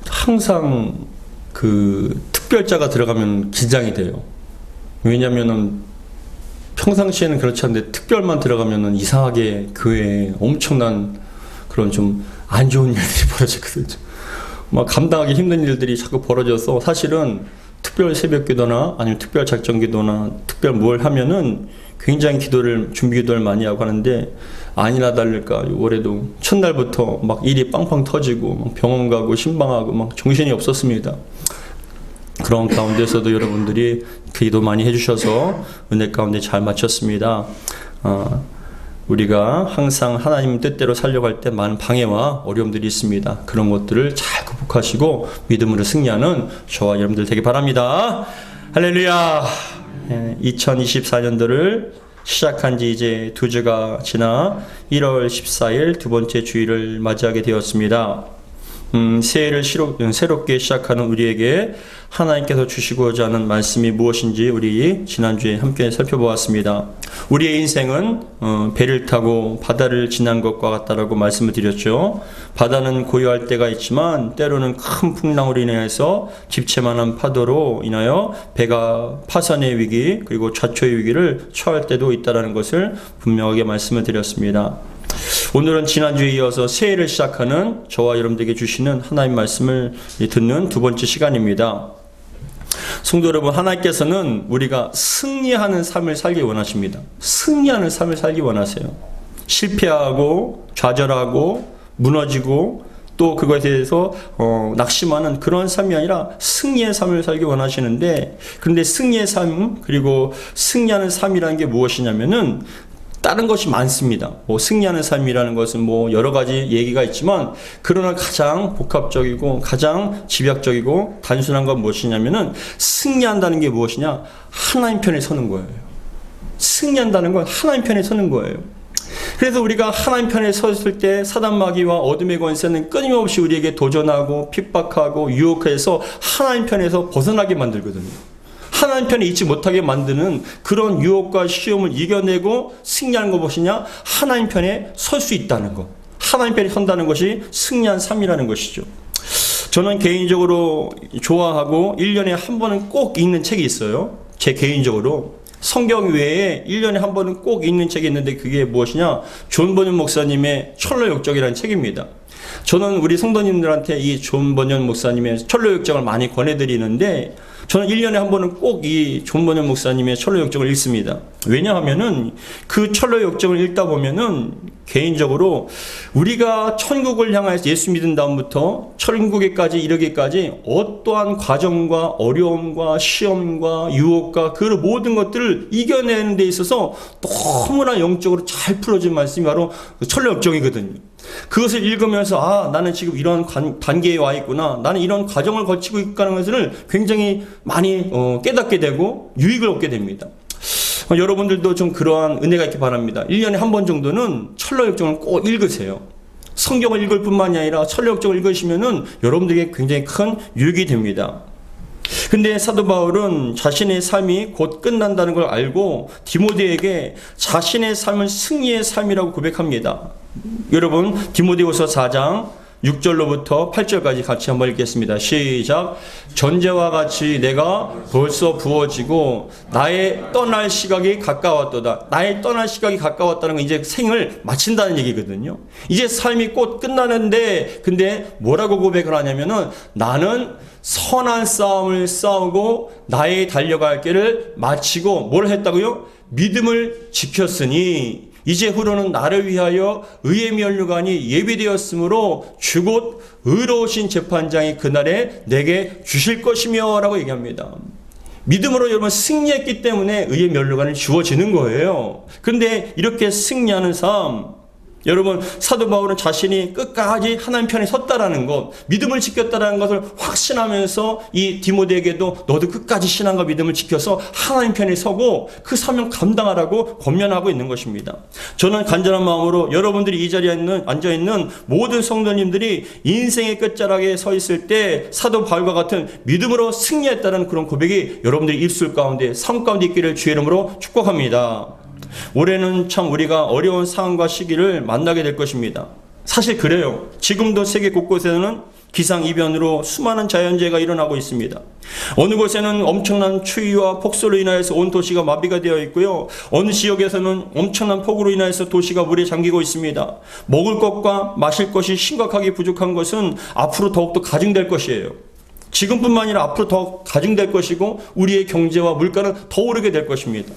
항상 그 특별자가 들어가면 긴장이 돼요. 왜냐면은 평상시에는 그렇지 않은데 특별만 들어가면은 이상하게 교회에 엄청난 그런 좀 안 좋은 일들이 벌어지거든요. 막 감당하기 힘든 일들이 자꾸 벌어져서 사실은 특별 새벽기도나 아니면 특별 작전기도나 특별 뭘 하면은 굉장히 준비 기도를 많이 하고 하는데 아니나 다를까 올해도 첫날부터 막 일이 빵빵 터지고 막 병원 가고 신방하고 막 정신이 없었습니다. 그런 가운데서도 여러분들이 기도 많이 해주셔서 은혜 가운데 잘 마쳤습니다. 우리가 항상 하나님 뜻대로 살려고 할 때 많은 방해와 어려움들이 있습니다. 그런 것들을 잘 극복하시고 믿음으로 승리하는 저와 여러분들 되기 바랍니다. 할렐루야. 2024년도를 시작한 지 이제 2주가 지나 1월 14일 두 번째 주일을 맞이하게 되었습니다. 새해를 새롭게 시작하는 우리에게 하나님께서 주시고자 하는 말씀이 무엇인지 우리 지난주에 함께 살펴보았습니다. 우리의 인생은 배를 타고 바다를 지난 것과 같다라고 말씀을 드렸죠. 바다는 고요할 때가 있지만 때로는 큰 풍랑으로 인해서 집채만한 파도로 인하여 배가 파산의 위기 그리고 좌초의 위기를 처할 때도 있다는 것을 분명하게 말씀을 드렸습니다. 오늘은 지난주에 이어서 새해를 시작하는 저와 여러분들에게 주시는 하나님 말씀을 듣는 두 번째 시간입니다. 성도 여러분, 하나님께서는 우리가 승리하는 삶을 살기 원하십니다. 승리하는 삶을 살기 원하세요. 실패하고 좌절하고 무너지고 또 그것에 대해서 낙심하는 그런 삶이 아니라 승리의 삶을 살기 원하시는데, 그런데 승리의 삶 그리고 승리하는 삶이라는 게 무엇이냐면은 다른 것이 많습니다. 승리하는 삶이라는 것은 여러 가지 얘기가 있지만, 그러나 가장 복합적이고 가장 집약적이고 단순한 건 무엇이냐면은 승리한다는 게 무엇이냐? 하나님 편에 서는 거예요. 승리한다는 건 하나님 편에 서는 거예요. 그래서 우리가 하나님 편에 섰을 때 사단 마귀와 어둠의 권세는 끊임없이 우리에게 도전하고 핍박하고 유혹해서 하나님 편에서 벗어나게 만들거든요. 하나님 편에 있지 못하게 만드는 그런 유혹과 시험을 이겨내고 승리하는 것 무엇이냐? 하나님 편에 설 수 있다는 것. 하나님 편에 선다는 것이 승리한 삶이라는 것이죠. 저는 개인적으로 좋아하고 1년에 한 번은 꼭 읽는 책이 있어요. 제 개인적으로. 성경 외에 1년에 한 번은 꼭 읽는 책이 있는데 그게 무엇이냐? 존 버년 목사님의 철로역정이라는 책입니다. 저는 우리 성도님들한테 이 존 버년 목사님의 철로역정을 많이 권해드리는데, 저는 1년에 한 번은 꼭 이 존 버년 목사님의 철로역정을 읽습니다. 왜냐하면은 그 철로역정을 읽다 보면은 개인적으로 우리가 천국을 향해서 예수 믿은 다음부터 천국에까지 이르기까지 어떠한 과정과 어려움과 시험과 유혹과 그 모든 것들을 이겨내는 데 있어서 너무나 영적으로 잘 풀어진 말씀이 바로 철로역정이거든요. 그것을 읽으면서 나는 지금 이런 단계에 와 있구나, 나는 이런 과정을 거치고 있다는 것을 굉장히 많이 깨닫게 되고 유익을 얻게 됩니다. 여러분들도 좀 그러한 은혜가 있기 바랍니다. 1년에 한 번 정도는 철로역정을 꼭 읽으세요. 성경을 읽을 뿐만이 아니라 철로역정을 읽으시면은 여러분들에게 굉장히 큰 유익이 됩니다. 근데 사도 바울은 자신의 삶이 곧 끝난다는 걸 알고 디모데에게 자신의 삶은 승리의 삶이라고 고백합니다. 여러분, 디모데후서 4장 6절로부터 8절까지 같이 한번 읽겠습니다. 시작. 전제와 같이 내가 벌써 부어지고 나의 떠날 시각이 가까웠도다. 나의 떠날 시각이 가까웠다는 건 이제 생을 마친다는 얘기거든요. 이제 삶이 곧 끝나는데, 근데 뭐라고 고백을 하냐면은 나는 선한 싸움을 싸우고 나의 달려갈 길을 마치고 뭘 했다고요? 믿음을 지켰으니 이제 후로는 나를 위하여 의의 면류관이 예비되었으므로 주곧 의로우신 재판장이 그날에 내게 주실 것이며 라고 얘기합니다. 믿음으로 여러분 승리했기 때문에 의의 면류관이 주어지는 거예요. 그런데 이렇게 승리하는 삶, 여러분 사도 바울은 자신이 끝까지 하나님 편에 섰다라는 것, 믿음을 지켰다라는 것을 확신하면서 이 디모데에게도 너도 끝까지 신앙과 믿음을 지켜서 하나님 편에 서고 그 사명 감당하라고 권면하고 있는 것입니다. 저는 간절한 마음으로 여러분들이 이 자리에 앉아있는 모든 성도님들이 인생의 끝자락에 서 있을 때 사도 바울과 같은 믿음으로 승리했다는 그런 고백이 여러분들의 입술 가운데 삶 가운데 있기를 주의 이름으로 축복합니다. 올해는 참 우리가 어려운 상황과 시기를 만나게 될 것입니다. 사실 그래요. 지금도 세계 곳곳에는 기상이변으로 수많은 자연재해가 일어나고 있습니다. 어느 곳에는 엄청난 추위와 폭설로 인하여서 온 도시가 마비가 되어 있고요. 어느 지역에서는 엄청난 폭우로 인하여서 도시가 물에 잠기고 있습니다. 먹을 것과 마실 것이 심각하게 부족한 것은 앞으로 더욱더 가중될 것이에요. 지금뿐만 아니라 앞으로 더 가중될 것이고 우리의 경제와 물가는 더 오르게 될 것입니다.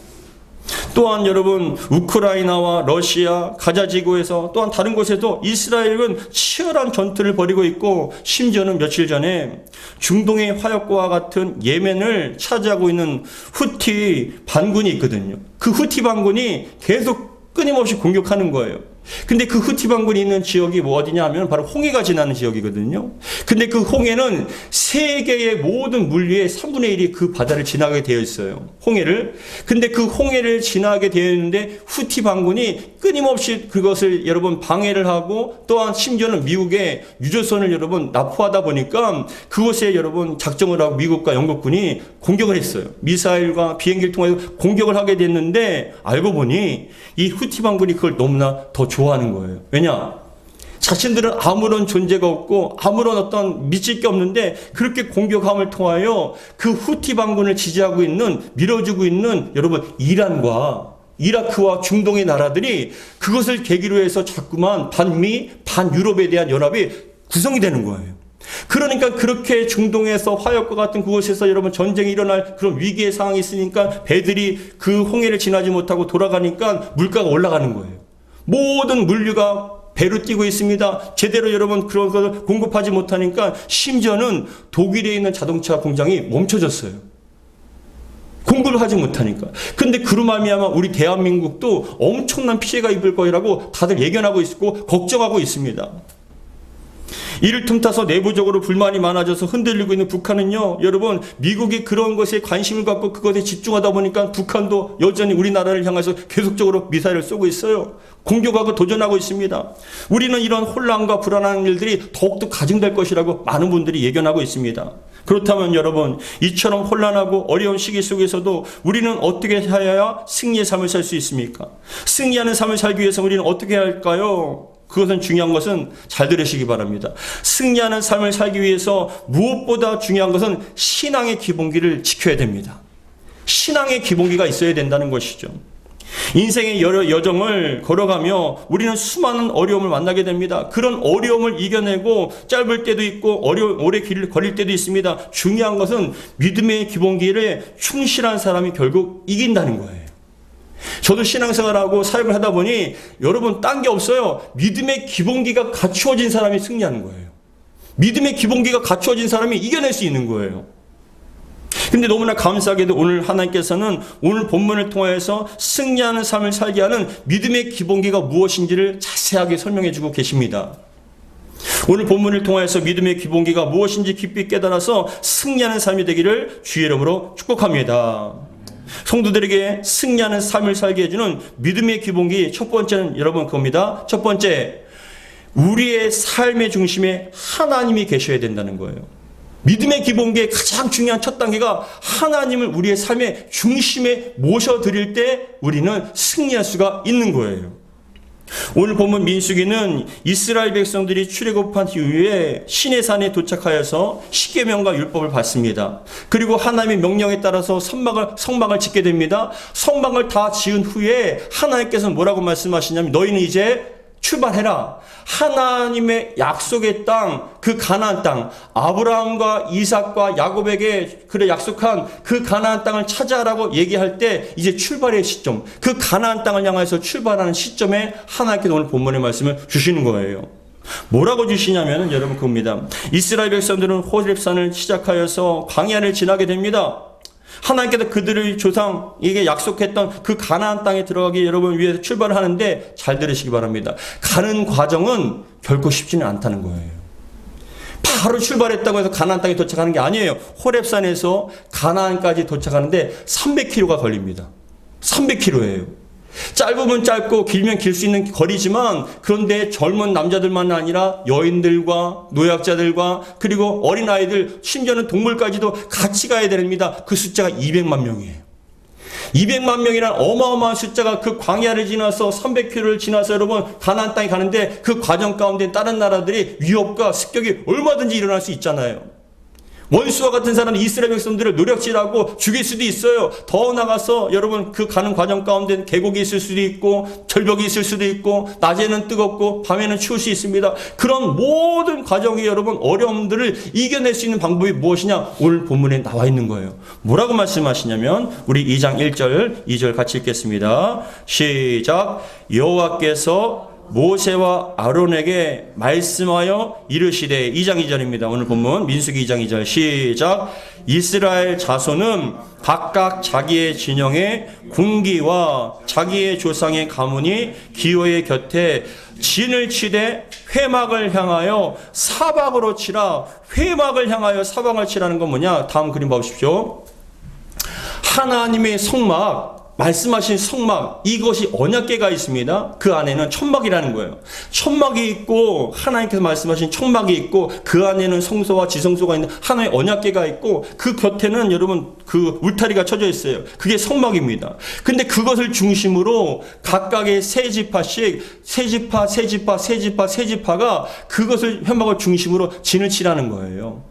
또한 여러분, 우크라이나와 러시아, 가자지구에서 또한 다른 곳에도 이스라엘은 치열한 전투를 벌이고 있고, 심지어는 며칠 전에 중동의 화약고와 같은 예멘을 차지하고 있는 후티 반군이 있거든요. 그 후티 반군이 계속 끊임없이 공격하는 거예요. 근데 그 후티 반군이 있는 지역이 뭐 어디냐 하면 바로 홍해가 지나는 지역이거든요. 근데 그 홍해는 세계의 모든 물류의 3분의 1이 그 바다를 지나게 되어 있어요. 홍해를. 근데 그 홍해를 지나게 되어 있는데 후티 반군이 끊임없이 그것을 여러분 방해를 하고, 또한 심지어는 미국의 유조선을 여러분 납포하다 보니까 그곳에 여러분 작정을 하고 미국과 영국군이 공격을 했어요. 미사일과 비행기를 통해서 공격을 하게 됐는데, 알고 보니 이 후티 반군이 그걸 너무나 더 좋아하는 거예요. 왜냐? 자신들은 아무런 존재가 없고 아무런 어떤 미칠 게 없는데 그렇게 공격함을 통하여 그 후티 반군을 지지하고 있는, 밀어주고 있는 여러분 이란과 이라크와 중동의 나라들이 그것을 계기로 해서 자꾸만 반미, 반유럽에 대한 연합이 구성이 되는 거예요. 그러니까 그렇게 중동에서 화약과 같은 그곳에서 여러분 전쟁이 일어날 그런 위기의 상황이 있으니까 배들이 그 홍해를 지나지 못하고 돌아가니까 물가가 올라가는 거예요. 모든 물류가 배로 뛰고 있습니다. 제대로 여러분 그런 것을 공급하지 못하니까 심지어는 독일에 있는 자동차 공장이 멈춰졌어요. 공급을 하지 못하니까. 근데 그로 말미암아 우리 대한민국도 엄청난 피해가 입을 거라고 다들 예견하고 있고 걱정하고 있습니다. 이를 틈타서 내부적으로 불만이 많아져서 흔들리고 있는 북한은요, 여러분, 미국이 그런 것에 관심을 갖고 그것에 집중하다 보니까 북한도 여전히 우리나라를 향해서 계속적으로 미사일을 쏘고 있어요. 공격하고 도전하고 있습니다. 우리는 이런 혼란과 불안한 일들이 더욱더 가중될 것이라고 많은 분들이 예견하고 있습니다. 그렇다면 여러분, 이처럼 혼란하고 어려운 시기 속에서도 우리는 어떻게 해야 승리의 삶을 살 수 있습니까? 승리하는 삶을 살기 위해서 우리는 어떻게 해야 할까요? 그것은 중요한 것은 잘 들으시기 바랍니다. 승리하는 삶을 살기 위해서 무엇보다 중요한 것은 신앙의 기본기를 지켜야 됩니다. 신앙의 기본기가 있어야 된다는 것이죠. 인생의 여러 여정을 걸어가며 우리는 수많은 어려움을 만나게 됩니다. 그런 어려움을 이겨내고 짧을 때도 있고 오래 길을 걸릴 때도 있습니다. 중요한 것은 믿음의 기본기를 충실한 사람이 결국 이긴다는 거예요. 저도 신앙생활하고 사역을 하다 보니 여러분 딴 게 없어요. 믿음의 기본기가 갖추어진 사람이 승리하는 거예요. 믿음의 기본기가 갖추어진 사람이 이겨낼 수 있는 거예요. 근데 너무나 감사하게도 오늘 하나님께서는 오늘 본문을 통해서 승리하는 삶을 살게 하는 믿음의 기본기가 무엇인지를 자세하게 설명해 주고 계십니다. 오늘 본문을 통해서 믿음의 기본기가 무엇인지 깊이 깨달아서 승리하는 삶이 되기를 주의 이름으로 축복합니다. 성도들에게 승리하는 삶을 살게 해주는 믿음의 기본기 첫 번째는 여러분 그겁니다. 첫 번째, 우리의 삶의 중심에 하나님이 계셔야 된다는 거예요. 믿음의 기본기의 가장 중요한 첫 단계가 하나님을 우리의 삶의 중심에 모셔드릴 때 우리는 승리할 수가 있는 거예요. 오늘 본문 민수기는 이스라엘 백성들이 출애굽한 이후에 시내산에 도착하여서 십계명과 율법을 받습니다. 그리고 하나님의 명령에 따라서 성막을 짓게 됩니다. 성막을 다 지은 후에 하나님께서 뭐라고 말씀하시냐면 너희는 이제 출발해라. 하나님의 약속의 땅, 그 가나안 땅, 아브라함과 이삭과 야곱에게 그래 약속한 그 가나안 땅을 찾아라고 얘기할 때 이제 출발의 시점, 그 가나안 땅을 향해서 출발하는 시점에 하나님께서 오늘 본문의 말씀을 주시는 거예요. 뭐라고 주시냐면은 여러분 그겁니다. 이스라엘 백성들은 호렙산을 시작하여서 광야를 지나게 됩니다. 하나님께서 그들의 조상에게 약속했던 그 가나안 땅에 들어가기 여러분 위해서 출발을 하는데 잘 들으시기 바랍니다. 가는 과정은 결코 쉽지는 않다는 거예요. 바로 출발했다고 해서 가나안 땅에 도착하는 게 아니에요. 호렙산에서 가나안까지 도착하는데 300km가 걸립니다. 300km예요. 짧으면 짧고 길면 길 수 있는 거리지만 그런데 젊은 남자들만 아니라 여인들과 노약자들과 그리고 어린아이들 심지어는 동물까지도 같이 가야 됩니다. 그 숫자가 200만 명이에요. 200만 명이라는 어마어마한 숫자가 그 광야를 지나서 300km를 지나서 여러분 가나안 땅에 가는데 그 과정 가운데 다른 나라들이 위협과 습격이 얼마든지 일어날 수 있잖아요. 원수와 같은 사람은 이스라엘 백성들을 노력질하고 죽일 수도 있어요. 더 나가서 여러분 그 가는 과정 가운데 계곡이 있을 수도 있고 절벽이 있을 수도 있고 낮에는 뜨겁고 밤에는 추울 수 있습니다. 그런 모든 과정이 여러분 어려움들을 이겨낼 수 있는 방법이 무엇이냐? 오늘 본문에 나와 있는 거예요. 뭐라고 말씀하시냐면 우리 2장 1절 2절 같이 읽겠습니다. 시작. 여호와께서 모세와 아론에게 말씀하여 이르시되 2장 2절입니다. 오늘 본문 민수기 2장 2절 시작. 이스라엘 자손은 각각 자기의 진영의 군기와 자기의 조상의 가문이 기호의 곁에 진을 치되 회막을 향하여 사방으로 치라. 회막을 향하여 사방을 치라는 건 뭐냐? 다음 그림 보십시오. 하나님의 성막, 말씀하신 성막, 이것이 언약궤가 있습니다. 그 안에는 천막이라는 거예요. 천막이 있고 하나님께서 말씀하신 천막이 있고 그 안에는 성소와 지성소가 있는 하나의 언약궤가 있고 그 곁에는 여러분 그 울타리가 쳐져 있어요. 그게 성막입니다. 근데 그것을 중심으로 각각의 세 지파씩 세 지파가 그것을 회막을 중심으로 진을 치라는 거예요.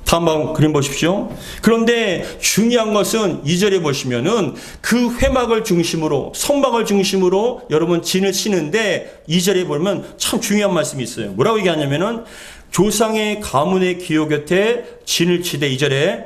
다음 그림 보십시오. 그런데 중요한 것은 2절에 보시면은 그 회막을 중심으로 성막을 중심으로 여러분 진을 치는데 2절에 보면 참 중요한 말씀이 있어요. 뭐라고 얘기하냐면은 조상의 가문의 기호 곁에 진을 치되 2절에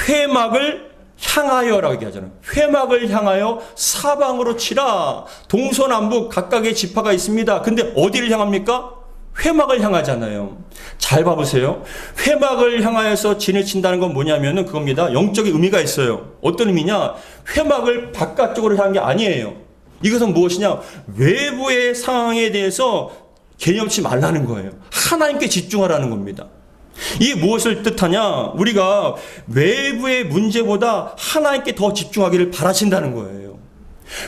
회막을 향하여라고 얘기하잖아요. 회막을 향하여 사방으로 치라. 동서남북 각각의 지파가 있습니다. 근데 어디를 향합니까? 회막을 향하잖아요. 잘 봐보세요. 회막을 향하여서 진을 친다는 건 뭐냐면은 그겁니다. 영적인 의미가 있어요. 어떤 의미냐? 회막을 바깥쪽으로 향한 게 아니에요. 이것은 무엇이냐? 외부의 상황에 대해서 개념치 말라는 거예요. 하나님께 집중하라는 겁니다. 이게 무엇을 뜻하냐? 우리가 외부의 문제보다 하나님께 더 집중하기를 바라신다는 거예요.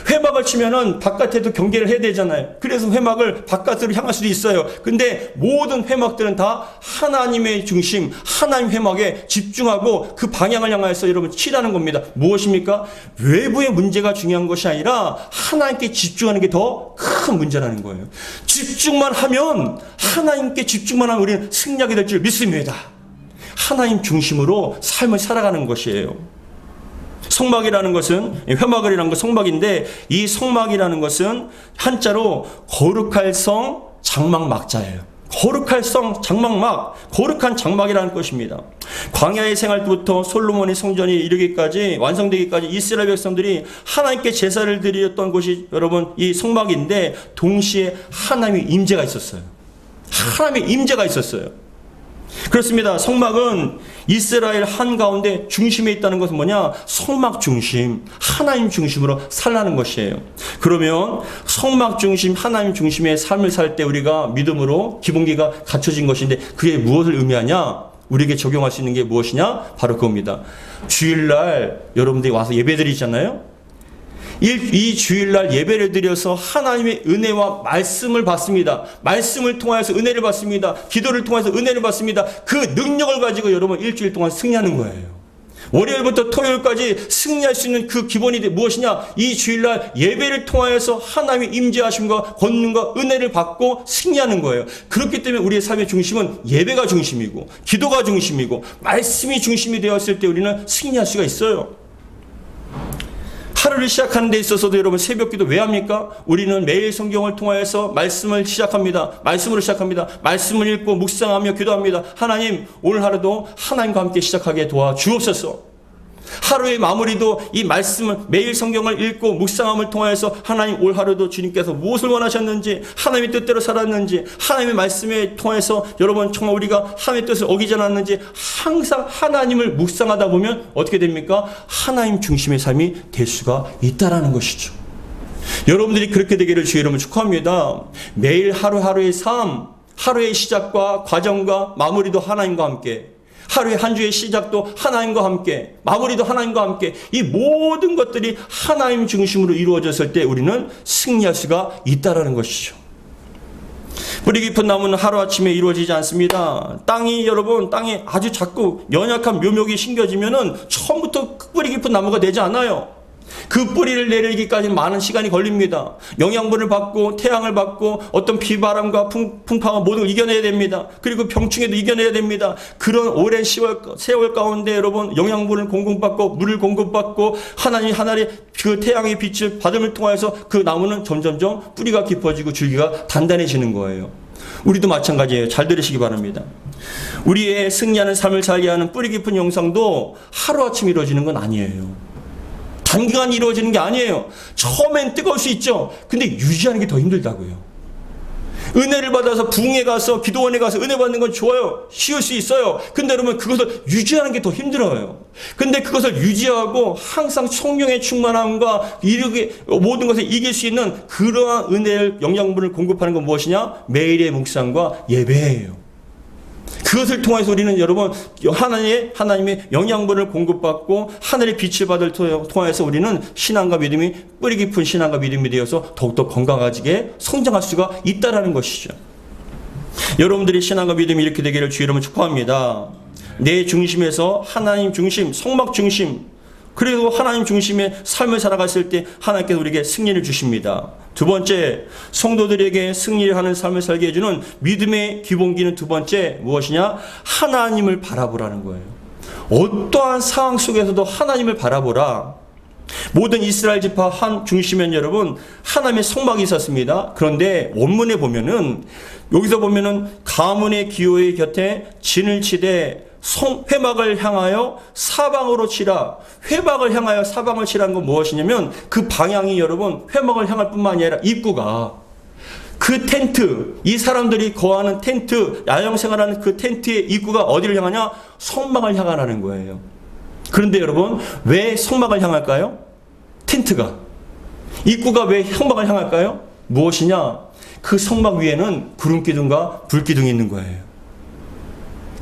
회막을 치면은 바깥에도 경계를 해야 되잖아요. 그래서 회막을 바깥으로 향할 수도 있어요. 근데 모든 회막들은 다 하나님의 중심, 하나님 회막에 집중하고 그 방향을 향해서 여러분 치라는 겁니다. 무엇입니까? 외부의 문제가 중요한 것이 아니라 하나님께 집중하는 게 더 큰 문제라는 거예요. 집중만 하면, 하나님께 집중만 하면 우리는 승리하게 될 줄 믿습니다. 하나님 중심으로 삶을 살아가는 것이에요. 성막이라는 것은, 회막이라는 건 성막인데, 이 성막이라는 것은 한자로 거룩할 성 장막 막자예요. 거룩할 성 장막막, 거룩한 장막이라는 것입니다. 광야의 생활 때부터 솔로몬의 성전이 이르기까지, 완성되기까지 이스라엘 백성들이 하나님께 제사를 드렸던 곳이 여러분 이 성막인데, 동시에 하나님의 임재가 있었어요. 하나님의 임재가 있었어요. 그렇습니다. 성막은 이스라엘 한가운데 중심에 있다는 것은 뭐냐? 성막 중심, 하나님 중심으로 살라는 것이에요. 그러면 성막 중심, 하나님 중심의 삶을 살 때 우리가 믿음으로 기본기가 갖춰진 것인데 그게 무엇을 의미하냐? 우리에게 적용할 수 있는 게 무엇이냐? 바로 그겁니다. 주일날 여러분들이 와서 예배드리잖아요. 이 주일날 예배를 드려서 하나님의 은혜와 말씀을 받습니다. 말씀을 통하여서 은혜를 받습니다. 기도를 통해서 은혜를 받습니다. 그 능력을 가지고 여러분 일주일 동안 승리하는 거예요. 월요일부터 토요일까지 승리할 수 있는 그 기본이 무엇이냐? 이 주일날 예배를 통하여서 하나님의 임재하심과 권능과 은혜를 받고 승리하는 거예요. 그렇기 때문에 우리의 삶의 중심은 예배가 중심이고 기도가 중심이고 말씀이 중심이 되었을 때 우리는 승리할 수가 있어요. 하루를 시작하는 데 있어서도 여러분 새벽기도 왜 합니까? 우리는 매일 성경을 통하여서 말씀을 시작합니다. 말씀으로 시작합니다. 말씀을 읽고 묵상하며 기도합니다. 하나님, 오늘 하루도 하나님과 함께 시작하게 도와주옵소서. 하루의 마무리도 이 말씀을 매일 성경을 읽고 묵상함을 통해서 하나님 올 하루도 주님께서 무엇을 원하셨는지, 하나님의 뜻대로 살았는지, 하나님의 말씀에 통해서 여러분 정말 우리가 하나님의 뜻을 어기지 않았는지 항상 하나님을 묵상하다 보면 어떻게 됩니까? 하나님 중심의 삶이 될 수가 있다라는 것이죠. 여러분들이 그렇게 되기를 주의 이름으로 축하합니다. 매일 하루하루의 삶, 하루의 시작과 과정과 마무리도 하나님과 함께, 하루의 한 주의 시작도 하나님과 함께, 마무리도 하나님과 함께, 이 모든 것들이 하나님 중심으로 이루어졌을 때 우리는 승리할 수가 있다라는 것이죠. 뿌리 깊은 나무는 하루아침에 이루어지지 않습니다. 땅이 아주 작고 연약한 묘목이 심겨지면은 처음부터 뿌리 깊은 나무가 되지 않아요. 그 뿌리를 내리기까지 많은 시간이 걸립니다. 영양분을 받고 태양을 받고 어떤 비바람과 풍파와 모든 걸 이겨내야 됩니다. 그리고 병충해도 이겨내야 됩니다. 그런 오랜 세월 가운데 여러분 영양분을 공급받고 물을 공급받고 하나님 그 태양의 빛을 받음을 통해서 그 나무는 점점점 뿌리가 깊어지고 줄기가 단단해지는 거예요. 우리도 마찬가지예요. 잘 들으시기 바랍니다. 우리의 승리하는 삶을 살게 하는 뿌리 깊은 영상도 하루아침 이루어지는 건 아니에요. 단기간 이루어지는 게 아니에요. 처음엔 뜨거울 수 있죠. 근데 유지하는 게 더 힘들다고요. 은혜를 받아서 부흥에 가서 기도원에 가서 은혜 받는 건 좋아요. 쉬울 수 있어요. 근데 여러분 그것을 유지하는 게 더 힘들어요. 근데 그것을 유지하고 항상 성령의 충만함과 모든 것을 이길 수 있는 그러한 은혜를 영양분을 공급하는 건 무엇이냐? 매일의 묵상과 예배예요. 그것을 통해서 우리는 여러분 하나님의 영양분을 공급받고 하늘의 빛을 받을 통해서 우리는 신앙과 믿음이 뿌리 깊은 신앙과 믿음이 되어서 더욱더 건강하게 성장할 수가 있다는 것이죠. 여러분들이 신앙과 믿음이 이렇게 되기를 주 이름으로 축복합니다. 내 중심에서 하나님 중심, 성막 중심, 그리고 하나님 중심의 삶을 살아갔을 때 하나님께서 우리에게 승리를 주십니다. 두 번째, 성도들에게 승리를 하는 삶을 살게 해주는 믿음의 기본기는 두 번째 무엇이냐? 하나님을 바라보라는 거예요. 어떠한 상황 속에서도 하나님을 바라보라. 모든 이스라엘 지파 한 중심엔 여러분 하나님의 성막이 있었습니다. 그런데 원문에 보면은 여기서 보면은 가문의 기호의 곁에 진을 치되 회막을 향하여 사방으로 치라. 회막을 향하여 사방을 치라는 건 무엇이냐면 그 방향이 여러분 회막을 향할 뿐만 아니라 입구가 그 텐트, 이 사람들이 거하는 텐트, 야영생활하는 그 텐트의 입구가 어디를 향하냐? 성막을 향하라는 거예요. 그런데 여러분 왜 성막을 향할까요? 텐트가. 입구가 왜 성막을 향할까요? 무엇이냐? 그 성막 위에는 구름기둥과 불기둥이 있는 거예요.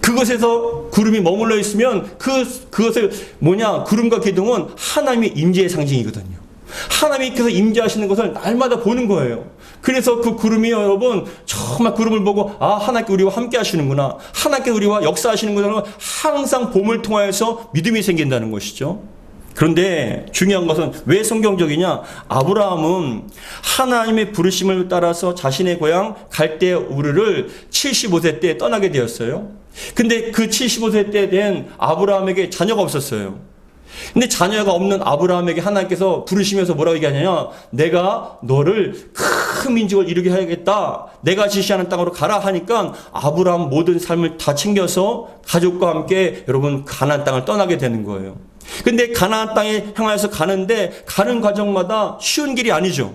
그것에서 구름이 머물러 있으면 그것을 구름과 기둥은 하나님의 임재의 상징이거든요. 하나님께서 임재하시는 것을 날마다 보는 거예요. 그래서 그 구름이 여러분 정말 구름을 보고 하나님께 우리와 함께 하시는구나. 하나님께 우리와 역사하시는구나. 항상 봄을 통하여서 믿음이 생긴다는 것이죠. 그런데 중요한 것은 왜 성경적이냐? 아브라함은 하나님의 부르심을 따라서 자신의 고향 갈대 우르를 75세 때 떠나게 되었어요. 근데 그 75세 때 된 아브라함에게 자녀가 없었어요. 근데 자녀가 없는 아브라함에게 하나님께서 부르시면서 뭐라고 얘기하냐면 내가 너를 큰 민족을 이루게 해야겠다. 내가 지시하는 땅으로 가라 하니까 아브라함 모든 삶을 다 챙겨서 가족과 함께 여러분 가나안 땅을 떠나게 되는 거예요. 근데 가나안 땅에 향하여서 가는데 가는 과정마다 쉬운 길이 아니죠.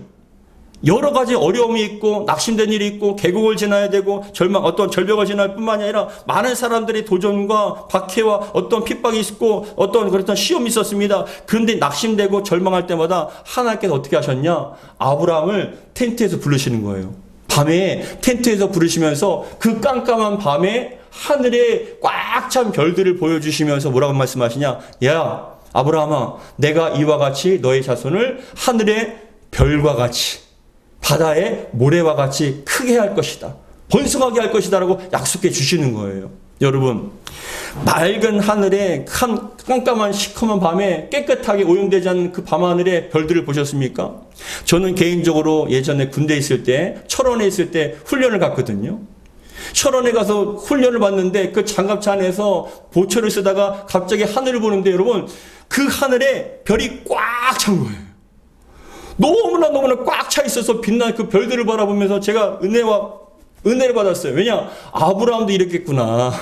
여러 가지 어려움이 있고 낙심된 일이 있고 계곡을 지나야 되고 어떤 절벽을 지날 뿐만이 아니라 많은 사람들의 도전과 박해와 어떤 핍박이 있고 어떤 그랬던 시험이 있었습니다. 그런데 낙심되고 절망할 때마다 하나님께서 어떻게 하셨냐? 아브라함을 텐트에서 부르시는 거예요. 밤에 텐트에서 부르시면서 그 깜깜한 밤에 하늘에 꽉 찬 별들을 보여주시면서 뭐라고 말씀하시냐? 야 아브라함아, 내가 이와 같이 너의 자손을 하늘의 별과 같이 바다의 모래와 같이 크게 할 것이다. 번성하게 할 것이다 라고 약속해 주시는 거예요. 여러분 맑은 하늘에 깜깜한 시커먼 밤에 깨끗하게 오염되지 않는 그 밤하늘의 별들을 보셨습니까? 저는 개인적으로 예전에 군대에 있을 때 철원에 있을 때 훈련을 갔거든요. 철원에 가서 훈련을 받는데 그 장갑차 안에서 보초를 쓰다가 갑자기 하늘을 보는데 여러분 그 하늘에 별이 꽉 찬 거예요. 너무나 꽉 차 있어서 빛나는 그 별들을 바라보면서 제가 은혜를 받았어요. 왜냐? 아브라함도 이랬겠구나.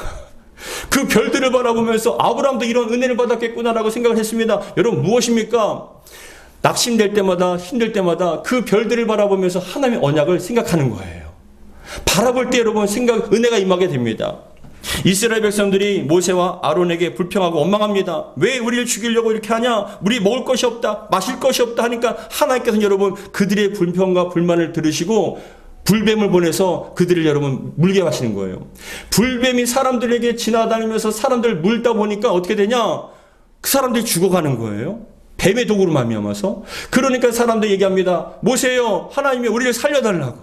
그 별들을 바라보면서 아브라함도 이런 은혜를 받았겠구나라고 생각을 했습니다. 여러분 무엇입니까? 낙심될 때마다 힘들 때마다 그 별들을 바라보면서 하나님의 언약을 생각하는 거예요. 바라볼 때 여러분 은혜가 임하게 됩니다. 이스라엘 백성들이 모세와 아론에게 불평하고 원망합니다. 왜 우리를 죽이려고 이렇게 하냐? 우리 먹을 것이 없다, 마실 것이 없다 하니까 하나님께서는 여러분 그들의 불평과 불만을 들으시고 불뱀을 보내서 그들을 여러분 물게 하시는 거예요. 불뱀이 사람들에게 지나다니면서 사람들을 물다 보니까 어떻게 되냐? 그 사람들이 죽어가는 거예요. 뱀의 독으로 말미암아서. 그러니까 사람들이 얘기합니다. 모세요, 하나님이 우리를 살려달라고.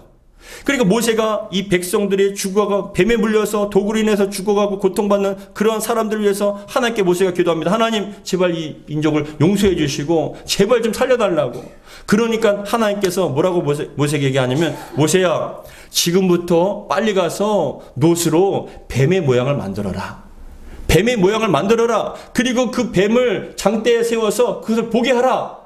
그러니까 모세가 이 백성들이 죽어가고 뱀에 물려서 독으로 인해서 죽어가고 고통받는 그런 사람들을 위해서 하나님께 모세가 기도합니다. 하나님 제발 이 민족을 용서해 주시고 제발 좀 살려달라고. 그러니까 하나님께서 뭐라고 모세에게 얘기하냐면, 모세야 지금부터 빨리 가서 놋으로 뱀의 모양을 만들어라. 뱀의 모양을 만들어라. 그리고 그 뱀을 장대에 세워서 그것을 보게 하라.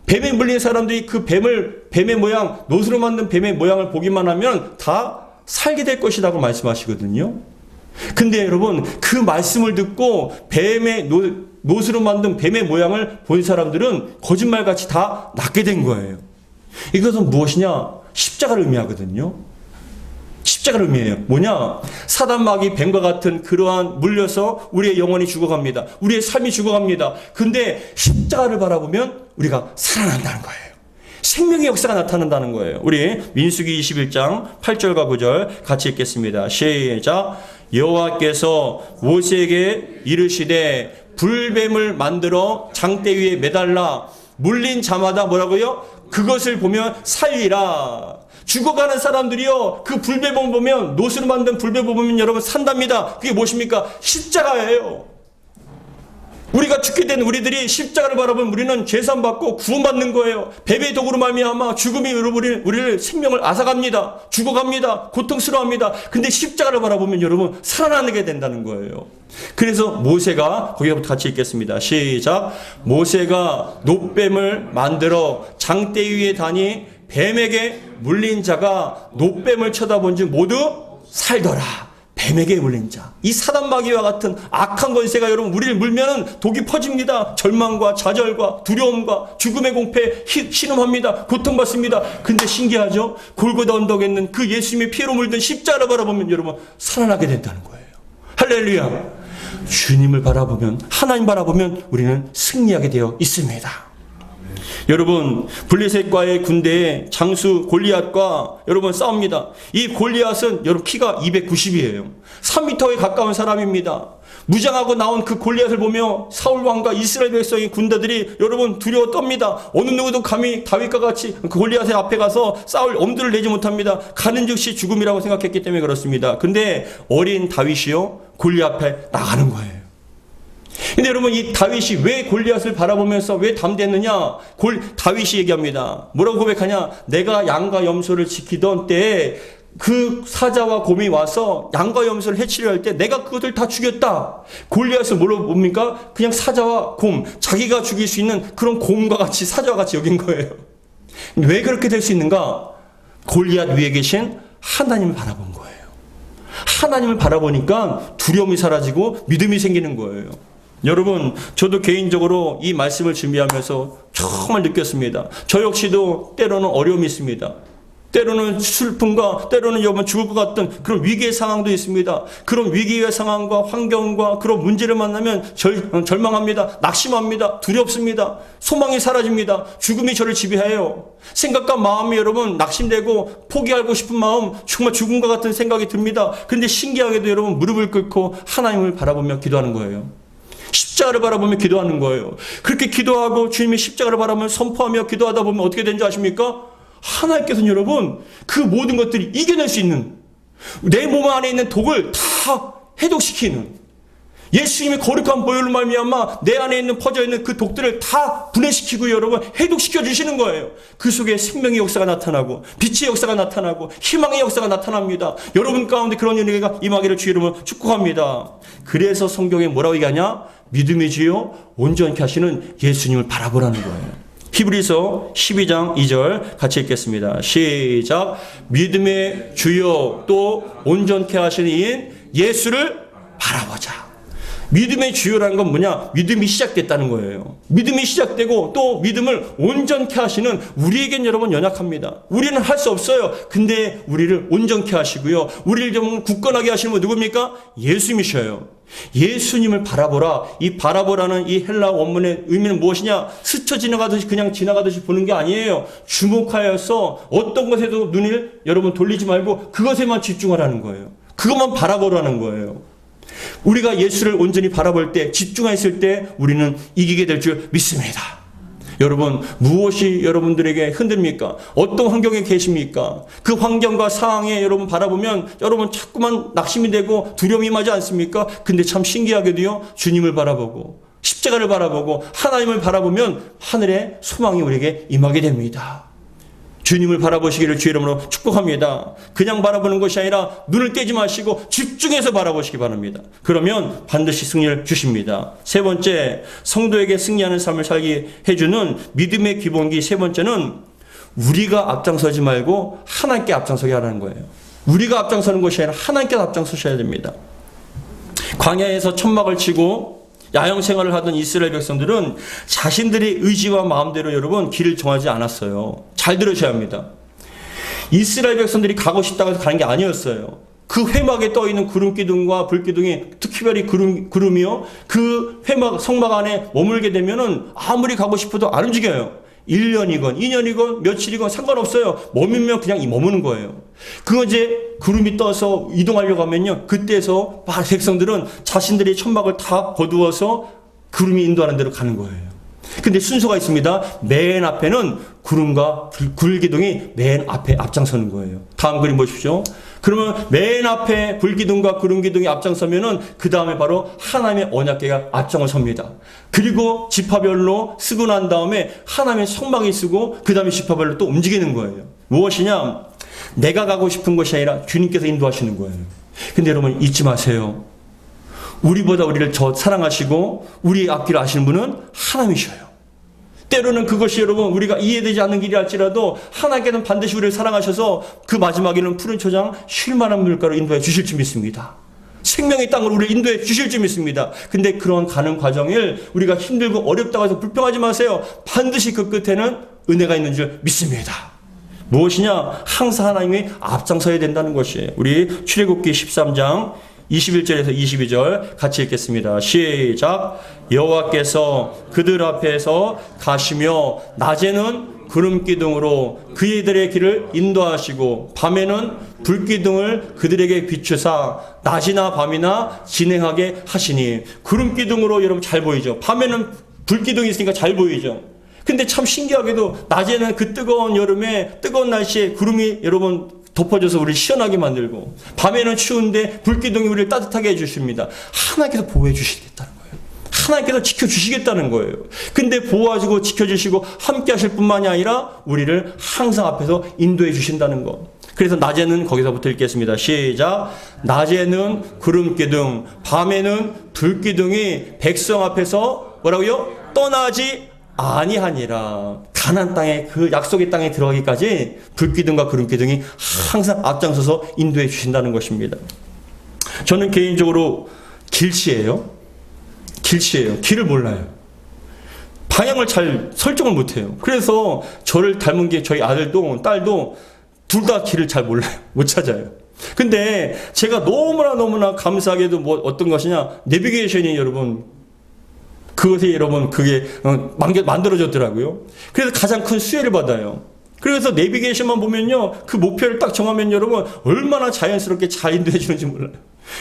뱀에 물린 사람들이 그 뱀의 모양, 놋으로 만든 뱀의 모양을 보기만 하면 다 살게 될 것이라고 말씀하시거든요. 근데 여러분, 그 말씀을 듣고 놋으로 만든 뱀의 모양을 본 사람들은 거짓말같이 다 낫게 된 거예요. 이것은 무엇이냐? 십자가를 의미하거든요. 십자가를 의미해요. 뭐냐? 사단 마귀 뱀과 같은 그러한 물려서 우리의 영혼이 죽어갑니다. 우리의 삶이 죽어갑니다. 근데 십자가를 바라보면 우리가 살아난다는 거예요. 생명의 역사가 나타난다는 거예요. 우리 민수기 21장 8절과 9절 같이 읽겠습니다. 시작. 여호와께서 모세에게 이르시되 불뱀을 만들어 장대 위에 매달라 물린 자마다 뭐라고요? 그것을 보면 살리라. 죽어가는 사람들이요, 그 불배봉 보면, 놋으로 만든 불배봉 보면 여러분 산답니다. 그게 무엇입니까? 십자가예요. 우리가 죽게 된 우리들이 십자가를 바라보면 우리는 죄산받고 구원받는 거예요. 뱀의 독으로 말미암아 죽음이 우리를 생명을 앗아갑니다. 죽어갑니다. 고통스러워합니다. 근데 십자가를 바라보면 여러분 살아나게 된다는 거예요. 그래서 모세가, 거기부터 같이 읽겠습니다. 시작. 모세가 놋뱀을 만들어 장대 위에 다니 뱀에게 물린 자가 놋뱀을 쳐다본 즉 모두 살더라. 뱀에게 물린 자. 이 사단 마귀와 같은 악한 권세가 여러분 우리를 물면은 독이 퍼집니다. 절망과 좌절과 두려움과 죽음의 공포에 신음합니다. 고통받습니다. 근데 신기하죠? 골고다 언덕에 있는 그 예수님의 피로 물든 십자가를 바라보면 여러분 살아나게 된다는 거예요. 할렐루야. 주님을 바라보면, 하나님 바라보면 우리는 승리하게 되어 있습니다. 여러분, 블레셋과의 군대의 장수 골리앗과 여러분 싸웁니다. 이 골리앗은 여러분 키가 290이에요. 3m에 가까운 사람입니다. 무장하고 나온 그 골리앗을 보며 사울 왕과 이스라엘 백성의 군대들이 여러분 두려워 떱니다. 어느 누구도 감히 다윗과 같이 그 골리앗의 앞에 가서 싸울 엄두를 내지 못합니다. 가는 즉시 죽음이라고 생각했기 때문에 그렇습니다. 근데 어린 다윗이요, 골리앗 앞에 나가는 거예요. 근데 여러분, 이 다윗이 왜 골리앗을 바라보면서 왜 담대했느냐? 다윗이 얘기합니다. 뭐라고 고백하냐? 내가 양과 염소를 지키던 때에 그 사자와 곰이 와서 양과 염소를 해치려 할 때 내가 그것을 다 죽였다. 골리앗을 뭐라고 봅니까? 그냥 사자와 곰, 자기가 죽일 수 있는 그런 곰과 같이, 사자와 같이 여긴 거예요. 왜 그렇게 될 수 있는가? 골리앗 위에 계신 하나님을 바라본 거예요. 하나님을 바라보니까 두려움이 사라지고 믿음이 생기는 거예요. 여러분, 저도 개인적으로 이 말씀을 준비하면서 정말 느꼈습니다. 저 역시도 때로는 어려움이 있습니다. 때로는 슬픔과 때로는 여러분 죽을 것 같은 그런 위기의 상황도 있습니다. 그런 위기의 상황과 환경과 그런 문제를 만나면 절망합니다. 낙심합니다. 두렵습니다. 소망이 사라집니다. 죽음이 저를 지배해요. 생각과 마음이 여러분 낙심되고 포기하고 싶은 마음, 정말 죽음과 같은 생각이 듭니다. 근데 신기하게도 여러분 무릎을 꿇고 하나님을 바라보며 기도하는 거예요. 십자가를 바라보며 기도하는 거예요. 그렇게 기도하고 주님의 십자가를 바라보며 선포하며 기도하다 보면 어떻게 되는지 아십니까? 하나님께서는 여러분 그 모든 것들이 이겨낼 수 있는, 내 몸 안에 있는 독을 다 해독시키는, 예수님의 거룩한 보혈로 말미암아 내 안에 있는 퍼져 있는 그 독들을 다 분해시키고 여러분 해독시켜 주시는 거예요. 그 속에 생명의 역사가 나타나고 빛의 역사가 나타나고 희망의 역사가 나타납니다. 여러분 가운데 그런 은혜가 임하기를 주의 이름으로 축복합니다. 그래서 성경에 뭐라고 얘기하냐? 믿음의 주요 온전케 하시는 예수님을 바라보라는 거예요. 히브리서 12장 2절 같이 읽겠습니다. 시작. 믿음의 주요 또 온전케 하시는 이인 예수를 바라보자. 믿음의 주요라는 건 뭐냐? 믿음이 시작됐다는 거예요. 믿음이 시작되고 또 믿음을 온전케 하시는, 우리에겐 여러분 연약합니다. 우리는 할 수 없어요. 근데 우리를 온전케 하시고요, 우리를 좀 굳건하게 하시는 분 누굽니까? 예수님이셔요. 예수님을 바라보라. 이 바라보라는 이 헬라 원문의 의미는 무엇이냐? 스쳐 지나가듯이 그냥 지나가듯이 보는 게 아니에요. 주목하여서 어떤 것에도 눈을 여러분 돌리지 말고 그것에만 집중하라는 거예요. 그것만 바라보라는 거예요. 우리가 예수를 온전히 바라볼 때, 집중했을 때 우리는 이기게 될 줄 믿습니다. 여러분, 무엇이 여러분들에게 흔듭니까? 어떤 환경에 계십니까? 그 환경과 상황에 여러분 바라보면 여러분 자꾸만 낙심이 되고 두려움이 임하지 않습니까? 근데 참 신기하게도요, 주님을 바라보고 십자가를 바라보고 하나님을 바라보면 하늘의 소망이 우리에게 임하게 됩니다. 주님을 바라보시기를 주의 이름으로 축복합니다. 그냥 바라보는 것이 아니라 눈을 떼지 마시고 집중해서 바라보시기 바랍니다. 그러면 반드시 승리를 주십니다. 세 번째, 성도에게 승리하는 삶을 살게 해주는 믿음의 기본기 세 번째는 우리가 앞장서지 말고 하나님께 앞장서게 하라는 거예요. 우리가 앞장서는 것이 아니라 하나님께 앞장서셔야 됩니다. 광야에서 천막을 치고 야영 생활을 하던 이스라엘 백성들은 자신들의 의지와 마음대로 여러분 길을 정하지 않았어요. 잘 들으셔야 합니다. 이스라엘 백성들이 가고 싶다고 해서 가는 게 아니었어요. 그 회막에 떠 있는 구름 기둥과 불 기둥이 특별히 구름이요. 그 회막 성막 안에 머물게 되면은 아무리 가고 싶어도 안 움직여요. 1년이건 2년이건 며칠이건 상관없어요. 머물면 그냥 머무는 거예요. 그거 이제 구름이 떠서 이동하려고 하면요, 그때서 백성들은 자신들의 천막을 다 거두어서 구름이 인도하는 대로 가는 거예요. 근데 순서가 있습니다. 맨 앞에는 구름과 불기둥이 맨 앞에 앞장서는 거예요. 다음 그림 보십시오. 그러면 맨 앞에 불기둥과 구름기둥이 앞장서면은 그 다음에 바로 하나님의 언약궤가 앞장을 섭니다. 그리고 지파별로 쓰고 난 다음에 하나님의 성막이 쓰고 그 다음에 지파별로 또 움직이는 거예요. 무엇이냐? 내가 가고 싶은 것이 아니라 주님께서 인도하시는 거예요. 근데 여러분 잊지 마세요. 우리보다 우리를 더 사랑하시고 우리의 앞길을 아시는 분은 하나님이셔요. 때로는 그것이 여러분 우리가 이해되지 않는 길이 할지라도 하나님께는 반드시 우리를 사랑하셔서 그 마지막에는 푸른 초장 쉴만한 물가로 인도해 주실 줄 믿습니다. 생명의 땅으로 우리를 인도해 주실 줄 믿습니다. 근데 그런 가는 과정을 우리가 힘들고 어렵다고 해서 불평하지 마세요. 반드시 그 끝에는 은혜가 있는 줄 믿습니다. 무엇이냐? 항상 하나님이 앞장서야 된다는 것이에요. 우리 출애굽기 13장 21절에서 22절 같이 읽겠습니다. 시작. 여호와께서 그들 앞에서 가시며 낮에는 구름기둥으로 그들의 길을 인도하시고 밤에는 불기둥을 그들에게 비추사 낮이나 밤이나 진행하게 하시니. 구름기둥으로 여러분 잘 보이죠? 밤에는 불기둥이 있으니까 잘 보이죠? 근데 참 신기하게도 낮에는 그 뜨거운 여름에 뜨거운 날씨에 구름이 여러분 덮어줘서 우리를 시원하게 만들고 밤에는 추운데 불기둥이 우리를 따뜻하게 해주십니다. 하나님께서 보호해 주시겠다는 거예요. 하나님께서 지켜주시겠다는 거예요. 근데 보호하시고 지켜주시고 함께 하실 뿐만이 아니라 우리를 항상 앞에서 인도해 주신다는 거. 그래서 낮에는 거기서부터 읽겠습니다. 시작. 낮에는 구름기둥, 밤에는 불기둥이 백성 앞에서 뭐라고요? 떠나지 아니하니라. 가나안 땅에 그 약속의 땅에 들어가기까지 불기둥과 구름기둥이 항상 앞장서서 인도해 주신다는 것입니다. 저는 개인적으로 길치예요. 길을 몰라요. 방향을 잘 설정을 못해요. 그래서 저를 닮은 게 저희 아들도 딸도 둘 다 길을 잘 몰라요. 못 찾아요. 근데 제가 너무나 감사하게도 뭐 어떤 것이냐, 내비게이션이 여러분 그것이 여러분 그게 만들어졌더라고요. 그래서 가장 큰 수혜를 받아요. 그래서 내비게이션만 보면요, 그 목표를 딱 정하면 여러분 얼마나 자연스럽게 잘 인도해 주는지 몰라요.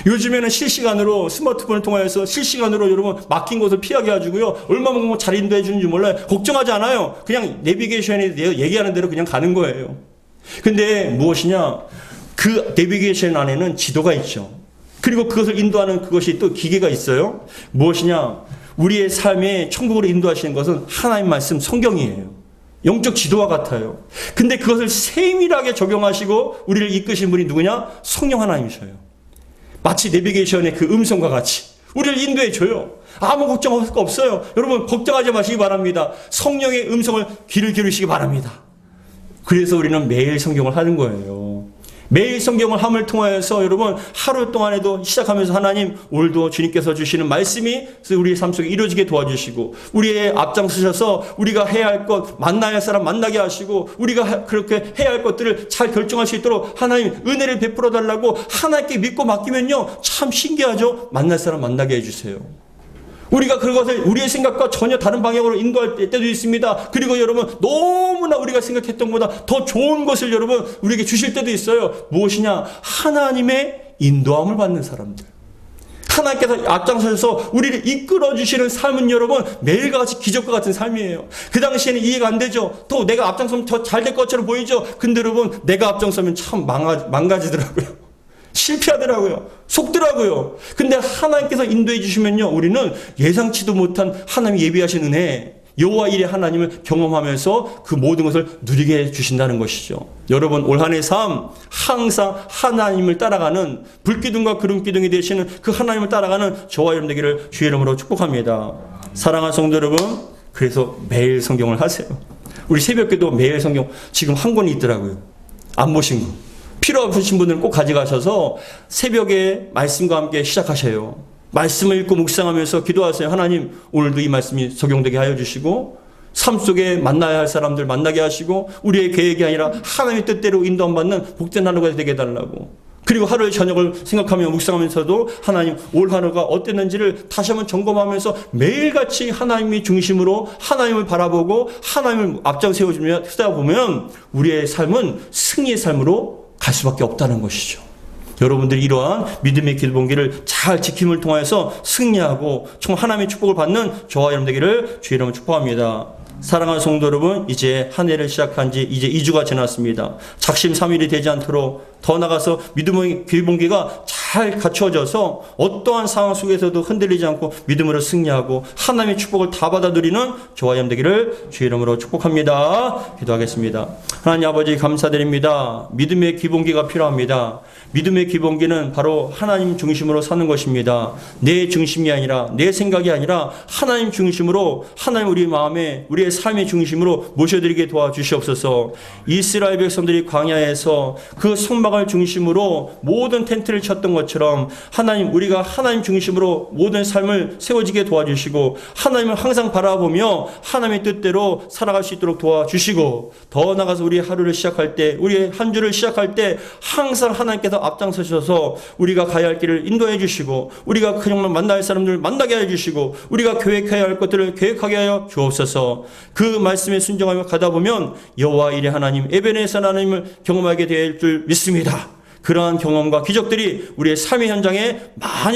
요즘에는 실시간으로 스마트폰을 통해서 실시간으로 여러분 막힌 곳을 피하게 해가지고요, 얼마나 잘 인도해 주는지 몰라요. 걱정하지 않아요. 그냥 내비게이션이 얘기하는 대로 그냥 가는 거예요. 근데 무엇이냐, 그 내비게이션 안에는 지도가 있죠. 그리고 그것을 인도하는 그것이 또 기계가 있어요. 무엇이냐, 우리의 삶에 천국으로 인도하시는 것은 하나님 말씀 성경이에요. 영적 지도와 같아요. 근데 그것을 세밀하게 적용하시고 우리를 이끄신 분이 누구냐? 성령 하나님이셔요. 마치 내비게이션의 그 음성과 같이 우리를 인도해 줘요. 아무 걱정할 거 없어요. 여러분 걱정하지 마시기 바랍니다. 성령의 음성을 귀를 기울이시기 바랍니다. 그래서 우리는 매일 성경을 하는 거예요. 매일 성경을 함을 통하여서 여러분 하루 동안에도 시작하면서 하나님 오늘도 주님께서 주시는 말씀이 우리의 삶 속에 이루어지게 도와주시고 우리의 앞장서셔서 우리가 해야 할 것, 만나야 할 사람 만나게 하시고 우리가 그렇게 해야 할 것들을 잘 결정할 수 있도록 하나님 은혜를 베풀어 달라고 하나님께 믿고 맡기면요, 참 신기하죠? 만날 사람 만나게 해주세요. 우리가 그것을 우리의 생각과 전혀 다른 방향으로 인도할 때도 있습니다. 그리고 여러분 너무나 우리가 생각했던 것보다 더 좋은 것을 여러분 우리에게 주실 때도 있어요. 무엇이냐? 하나님의 인도함을 받는 사람들, 하나님께서 앞장서셔서 우리를 이끌어 주시는 삶은 여러분 매일같이 기적과 같은 삶이에요. 그 당시에는 이해가 안 되죠. 또 내가 앞장서면 더 잘 될 것처럼 보이죠. 근데 여러분 내가 앞장서면 참 망가지더라고요. 실패하더라고요. 속더라고요. 근데 하나님께서 인도해 주시면요, 우리는 예상치도 못한 하나님이 예비하신 은혜, 여호와 일의 하나님을 경험하면서 그 모든 것을 누리게 해 주신다는 것이죠. 여러분 올 한 해 삶 항상 하나님을 따라가는 불기둥과 구름기둥이 되시는 그 하나님을 따라가는 저와 여러분 되기를 주의 이름으로 축복합니다. 사랑하는 성도 여러분, 그래서 매일 성경을 하세요. 우리 새벽기도 매일 성경 지금 한 권이 있더라고요. 안 보신 거. 필요 없으신 분들은 꼭 가져가셔서 새벽에 말씀과 함께 시작하셔요. 말씀을 읽고 묵상하면서 기도하세요. 하나님 오늘도 이 말씀이 적용되게 하여 주시고 삶 속에 만나야 할 사람들 만나게 하시고 우리의 계획이 아니라 하나님의 뜻대로 인도받는 복된 하루가 되게 해달라고. 그리고 하루의 저녁을 생각하며 묵상하면서도 하나님 올 하루가 어땠는지를 다시 한번 점검하면서 매일같이 하나님이 중심으로 하나님을 바라보고 하나님을 앞장 세워주며 쓰다 보면 우리의 삶은 승리의 삶으로 갈 수밖에 없다는 것이죠. 여러분들이 이러한 믿음의 길봉기를 잘 지킴을 통해서 승리하고 총 하나님의 축복을 받는 저와 여러분 되기를 주의 이름으로 축복합니다. 사랑하는 성도 여러분, 이제 한 해를 시작한 지 이제 2주가 지났습니다. 작심삼일이 되지 않도록 더 나가서 믿음의 길봉기가 잘 갖춰져서 어떠한 상황 속에서도 흔들리지 않고 믿음으로 승리하고 하나님의 축복을 다 받아 누리는 저와 여러분 되기를 주의 이름으로 축복합니다. 기도하겠습니다. 하나님 아버지 감사드립니다. 믿음의 기본기가 필요합니다. 믿음의 기본기는 바로 하나님 중심으로 사는 것입니다. 내 중심이 아니라 내 생각이 아니라 하나님 중심으로 하나님 우리 마음에 우리의 삶의 중심으로 모셔드리게 도와주시옵소서. 이스라엘 백성들이 광야에서 그 성막을 중심으로 모든 텐트를 쳤던 것처럼 하나님 우리가 하나님 중심으로 모든 삶을 세워지게 도와주시고 하나님을 항상 바라보며 하나님의 뜻대로 살아갈 수 있도록 도와주시고 더 나아가서 우리 하루를 시작할 때 우리의 한 주를 시작할 때 항상 하나님께서 앞장서셔서 우리가 가야 할 길을 인도해 주시고 우리가 그냥 만날 사람들을 만나게 해 주시고 우리가 계획해야 할 것들을 계획하게 하여 주옵소서. 그 말씀에 순종하며 가다 보면 여호와 일의 하나님 에베네zer 하나님을 경험하게 될 줄 믿습니다. 그러한 경험과 기적들이 우리의 삶의 현장에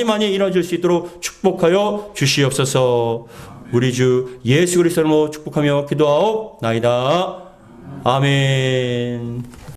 많이 이루어질 수 있도록 축복하여 주시옵소서. 우리 주 예수 그리스도로 축복하며 기도하옵나이다. 아멘.